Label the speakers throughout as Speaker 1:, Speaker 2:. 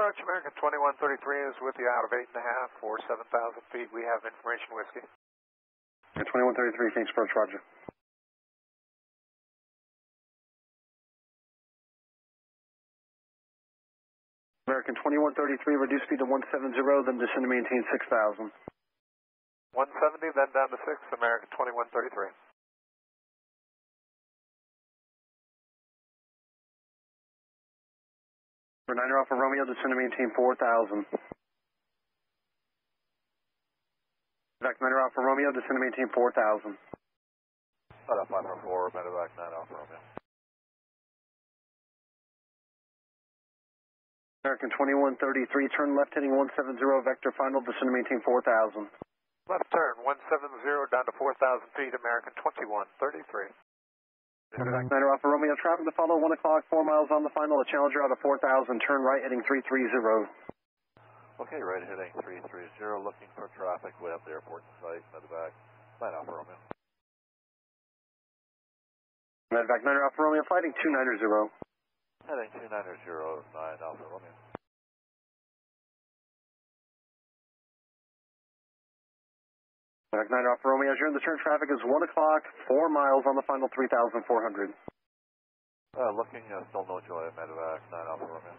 Speaker 1: Approach American 2133 is with you out of 8.5 for 7,000 feet. We have information whiskey.
Speaker 2: 2133, King's approach, roger. American 2133, reduce speed to 170, then descend to maintain 6,000.
Speaker 1: 170, then down to 6, American 2133.
Speaker 2: For 9 Alpha Romeo, descend to maintain 4,000. Back 9 Alpha Romeo, descend to maintain 4,000.
Speaker 1: Up 504, medevac 9 Alpha Romeo.
Speaker 2: American 2133, turn left heading 170, vector final, descend to maintain 4,000.
Speaker 1: Left turn 170 down to 4,000 feet, American 2133.
Speaker 2: Medevac 9 Alpha Romeo, traffic to follow 1 o'clock, 4 miles on the final, a Challenger out of 4,000, turn right heading 330.
Speaker 1: Okay, right heading 330, looking for traffic. We have the airport in sight, medevac 9 Alpha Romeo.
Speaker 2: Medevac 9 Alpha Romeo, fighting 290.
Speaker 1: Heading 290, 9 Alpha Romeo.
Speaker 2: Medevac 9 Alpha Romeo, you're in the turn traffic is 1 o'clock, 4 miles on the final, 3,400.
Speaker 1: Looking, still no joy, medevac 9 Alpha Romeo.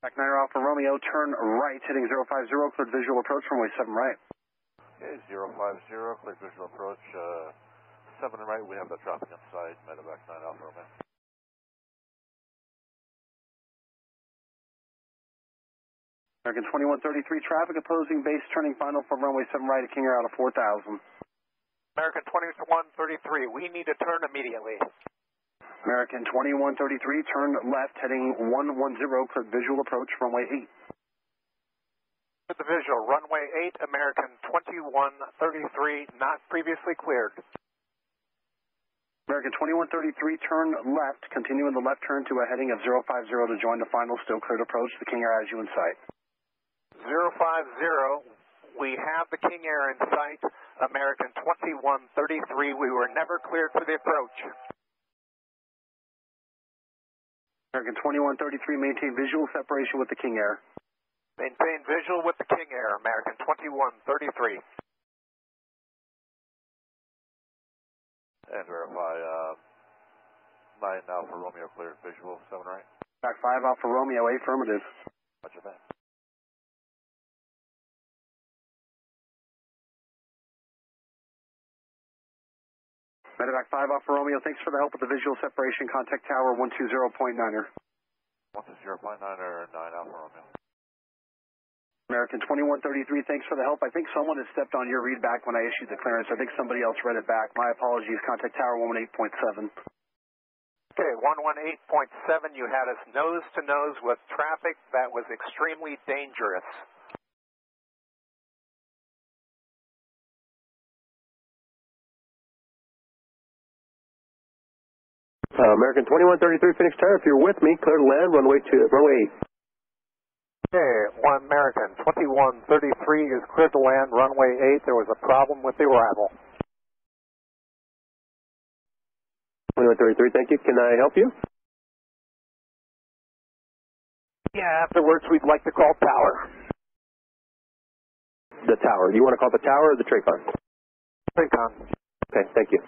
Speaker 2: Medevac 9 Alpha Romeo, turn right heading 050, cleared visual approach, runway 7 right.
Speaker 1: Okay, 050, cleared visual approach, 7 right, we have the traffic in sight, medevac 9 Alpha Romeo.
Speaker 2: American 2133, traffic opposing base, turning final from runway 7 right at KEWR out of 4,000.
Speaker 1: American 2133, we need to turn immediately.
Speaker 2: American 2133, turn left heading 110, cleared visual approach, runway 8.
Speaker 1: With the visual, runway 8, American 2133, not previously cleared.
Speaker 2: American 2133, turn left, continue in the left turn to a heading of 050 to join the final, still cleared approach. The KEWR has you in sight.
Speaker 1: 050, we have the KEWR in sight, American 2133, we were never cleared for the approach.
Speaker 2: American 2133, maintain visual separation with the KEWR.
Speaker 1: Maintain visual with the KEWR, American 2133. And verify 9 Alpha Romeo cleared visual, 7 right.
Speaker 2: Back 5 Alpha Romeo, affirmative.
Speaker 1: Roger that.
Speaker 2: Medevac 5 Alpha Romeo, thanks for the help with the visual separation. Contact tower 120.9er.
Speaker 1: 120.9er, 9 Alpha Romeo.
Speaker 2: American 2133, thanks for the help. I think someone has stepped on your read back when I issued the clearance. I think somebody else read it back. My apologies. Contact tower 118.7.
Speaker 1: Okay, 118.7, you had us nose to nose with traffic that was extremely dangerous.
Speaker 3: American 2133, Phoenix Tower, if you're with me, clear to land, runway 8.
Speaker 1: Okay, American 2133 is cleared to land, runway 8. There was a problem with the arrival.
Speaker 3: 2133, thank you. Can I help you?
Speaker 1: Yeah, afterwards we'd like to call tower.
Speaker 3: The tower. You want to call the tower or the TRACON?
Speaker 1: TRACON.
Speaker 3: Okay, thank you.